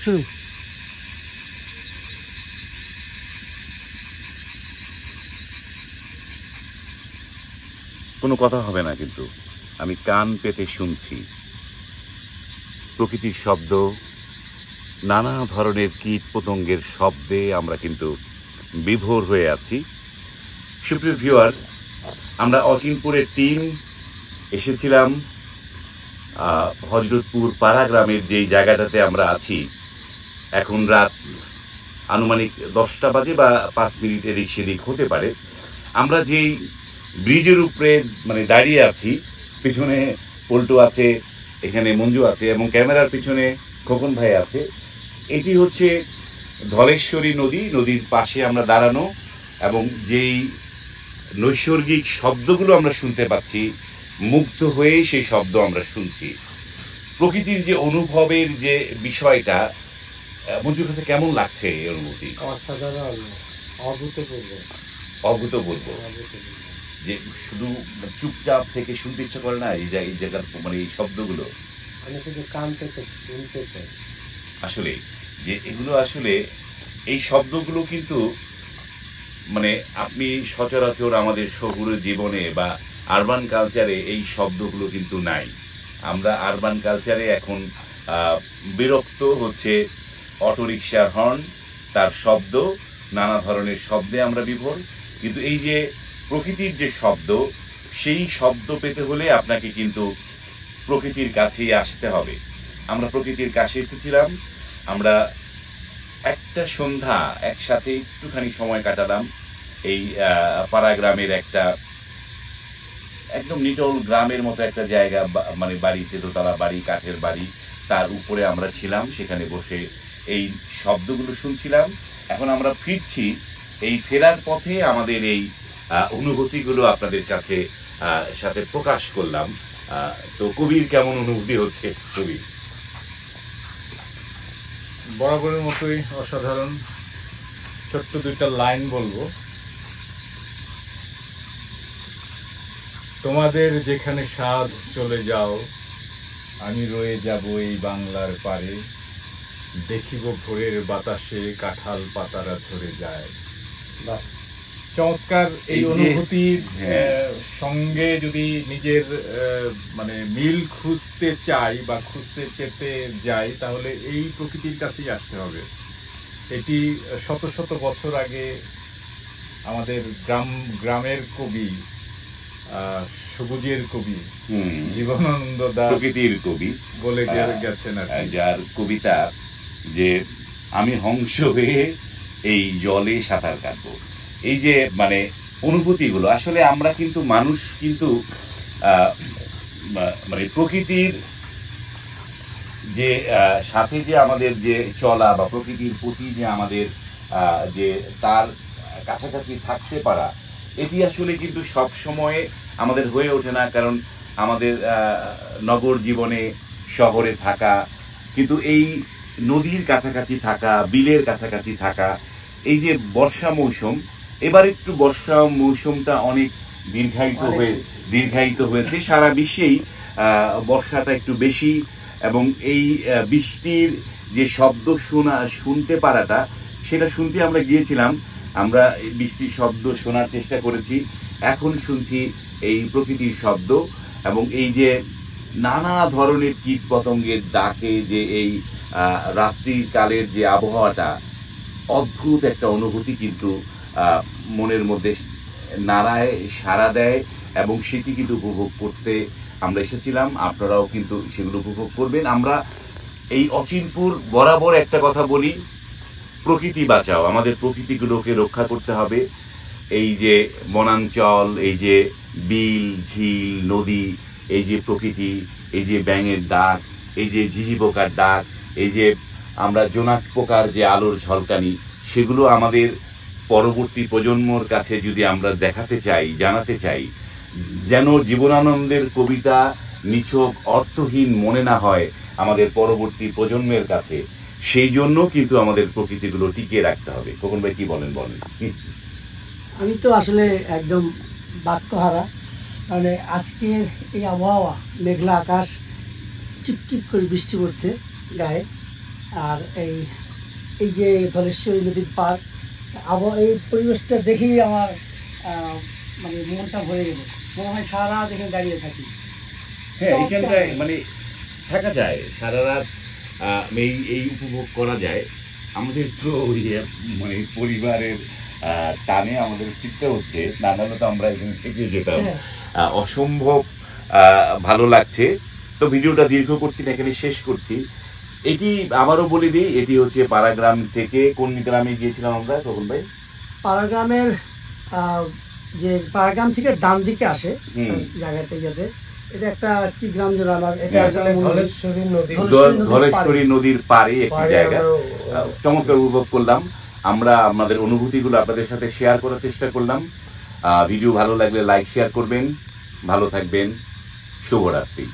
শুনুন। কোনো কথা হবে না, কিন্তু আমি কান পেতে শুনছি প্রকৃতির শব্দ, নানা ধরনের কীট পতঙ্গের শব্দে আমরা কিন্তু বিভোর হয়ে আছি। সুপ্রিয় ভিউয়ার, আমরা অচিনপুরের টিম এসেছিলাম হযরতপুর পাড়া গ্রামের যেই জায়গাটাতে আমরা আছি। এখন রাত আনুমানিক 10টা বাজে বা 5 মিনিট এদিক সেদিক হতে পারে। আমরা যেই ব্রিজের উপরে দাঁড়িয়ে আছি, পিছনে পল্টু আছে, এখানে মঞ্জু আছে এবং ক্যামেরার পিছনে খোকন ভাই আছে। এটি হচ্ছে ধলেশ্বরী নদী। নদীর পাশে আমরা দাঁড়ানো এবং যেই নৈসর্গিক শব্দগুলো আমরা শুনতে পাচ্ছি, মুগ্ধ হয়ে সেই শব্দ আমরা শুনছি। প্রকৃতির যে অনুভবের যে বিষয়টা, মঞ্জুর কাছে কেমন লাগছে এই অনুভূতি? অসাধারণ, অভূতপূর্ব। অভূতপূর্ব। যে শুধু চুপচাপ থেকে শুনতে ইচ্ছা করে না এই জায়গার এই শব্দগুলো, আমি শুধু কান পেতে শুনতে চাই। আসলে যে এগুলো আসলে এই শব্দগুলো কিন্তু আপনি সচরাচর আমাদের শহুরে জীবনে বা আরবান কালচারে এই শব্দগুলো কিন্তু নাই। আমরা আরবান কালচারে এখন বিরক্ত হচ্ছে অটোরিকশার হর্ন, তার শব্দ, নানা ধরনের শব্দে আমরা বিভোর। কিন্তু এই যে প্রকৃতির যে শব্দ, সেই শব্দ পেতে হলে আপনাকে কিন্তু প্রকৃতির কাছেই আসতে হবে। আমরা প্রকৃতির কাছে এসেছিলাম। আমরা একটা সন্ধ্যা একসাথে একটুখানি সময় কাটালাম এই পাড়া গ্রামের একটা একদম নিটল গ্রামের মতো একটা জায়গা, বাড়িতে দোতলা বাড়ি, কাঠের বাড়ি, তার উপরে আমরা ছিলাম। সেখানে বসে এই শব্দগুলো শুনছিলাম। এখন আমরা ফিরছি। এই ফেরার পথে আমাদের এই অনুভূতিগুলো আপনাদের কাছে সাথে প্রকাশ করলাম। তো কবির কেমন অনুভূতি হচ্ছে? কবির বরাবরের মতোই অসাধারণ। ছোট্ট দুইটা লাইন বলবো। তোমাদের যেখানে স্বাদ চলে যাও, আমি রয়ে যাব এই বাংলার পারে, দেখিব ভোরের বাতাসে কাঁঠাল পাতারা ঝরে যায়। চমৎকার এই অনুভূতির সঙ্গে যদি নিজের মিল খুঁজতে চাই বা খুঁজতে পেতে যাই, তাহলে এই প্রকৃতির কাছেই আসতে হবে। এটি শত শত বছর আগে আমাদের গ্রামের কবি, সবুজের কবি জীবনানন্দ দাশ, প্রকৃতির কবি বলে গেছেন, যার কবিতা যে আমি হংস হয়ে এই জলে সাঁতার কাটবো। এই যে অনুভূতিগুলো, আসলে আমরা কিন্তু মানুষ কিন্তু প্রকৃতির যে সাথে যে আমাদের যে চলা বা প্রকৃতির প্রতি যে আমাদের যে তার কাছাকাছি থাকতে পারা, এটি আসলে কিন্তু সব সময় আমাদের হয়ে ওঠে না। কারণ আমাদের নগর জীবনে শহরে থাকা, কিন্তু এই নদীর কাছাকাছি থাকা, বিলের কাছাকাছি থাকা, এই যে বর্ষা মৌসুম, এবার একটু বর্ষা মৌসুমটা অনেক দীর্ঘায়িত হয়েছে। সারা বিশ্বেই বর্ষাটা একটু বেশি, এবং এই বৃষ্টির যে শব্দ শুনতে পারাটা, সেটা শুনতে আমরা গিয়েছিলাম। আমরা বৃষ্টির শব্দ শোনার চেষ্টা করেছি। এখন শুনছি এই প্রকৃতির শব্দ, এবং এই যে নানা ধরনের কীট পতঙ্গের ডাকে যে এই রাত্রির কালের যে আবহাওয়াটা, অদ্ভুত একটা অনুভূতি কিন্তু মনের মধ্যে নাড়ায়, সাড়া দেয়, এবং সেটি কিন্তু উপভোগ করতে আমরা এসেছিলাম। আপনারাও কিন্তু সেগুলো উপভোগ করবেন। আমরা এই অচিনপুর বরাবর একটা কথা বলি, প্রকৃতি বাঁচাও, আমাদের প্রকৃতিগুলোকে রক্ষা করতে হবে। এই যে বনাঞ্চল, এই যে বিল, ঝিল, নদী, এই যে প্রকৃতি, এই যে ব্যাঙের ডাক, এই যে ঝিঝি পোকার ডাক, এই যে আমরা জোনাক পোকার যে আলোর ঝলকানি, সেগুলো আমাদের পরবর্তী প্রজন্মর কাছে যদি আমরা দেখাতে চাই, জানাতে চাই, যেন জীবনানন্দের কবিতা নিছক অর্থহীন মনে না হয় আমাদের পরবর্তী প্রজন্মের কাছে, সেই জন্য কিন্তু আমাদের প্রকৃতিগুলো টিকিয়ে রাখতে হবে। খোকন ভাই কি বলেন? আমি তো আসলে একদম বাক্যহারা। মানে আজকের এই আবহাওয়া, মেঘলা আকাশ, টিপ টিপ করে বৃষ্টি পড়ছে গায়ে, আর এই যে ধলেশ্বরী নদীর পার, এই পরিবেশটা দেখেই আমার মানে মনটা ভরে গেল, মনে হয় সারা রাত এখানে দাঁড়িয়ে থাকি। হ্যাঁ, এখানটায় মানে থাকা যায় সারা রাত, এই উপভোগ করা যায়। আমাদের তো মানে পরিবারের টানে আমাদের ফিরতে হচ্ছে, না হলে তো আমরা এখানে থেকে যেতাম। অসম্ভব ভালো লাগছে। তো ভিডিওটা দীর্ঘ করছি না, এখানে শেষ করছি। এটি আবারও বলে দিই, এটি হচ্ছে পাড়াগ্রাম থেকে কোন গ্রামে গিয়েছিলাম আমরা তখন ভাই? পাড়াগ্রামের যে পাড়াগ্রাম থেকে ডান দিকে আসে জায়গাটা, যাতে এটা একটা কি গ্রাম যেন আমার, এটা আসলে ধলেশ্বরী নদীর পাড়ে একটি জায়গা। চমৎকার উপভোগ করলাম আমরা, আমাদের অনুভূতিগুলো আপনাদের সাথে শেয়ার করার চেষ্টা করলাম। ভিডিও ভালো লাগলে লাইক শেয়ার করবেন। ভালো থাকবেন। শুভরাত্রি।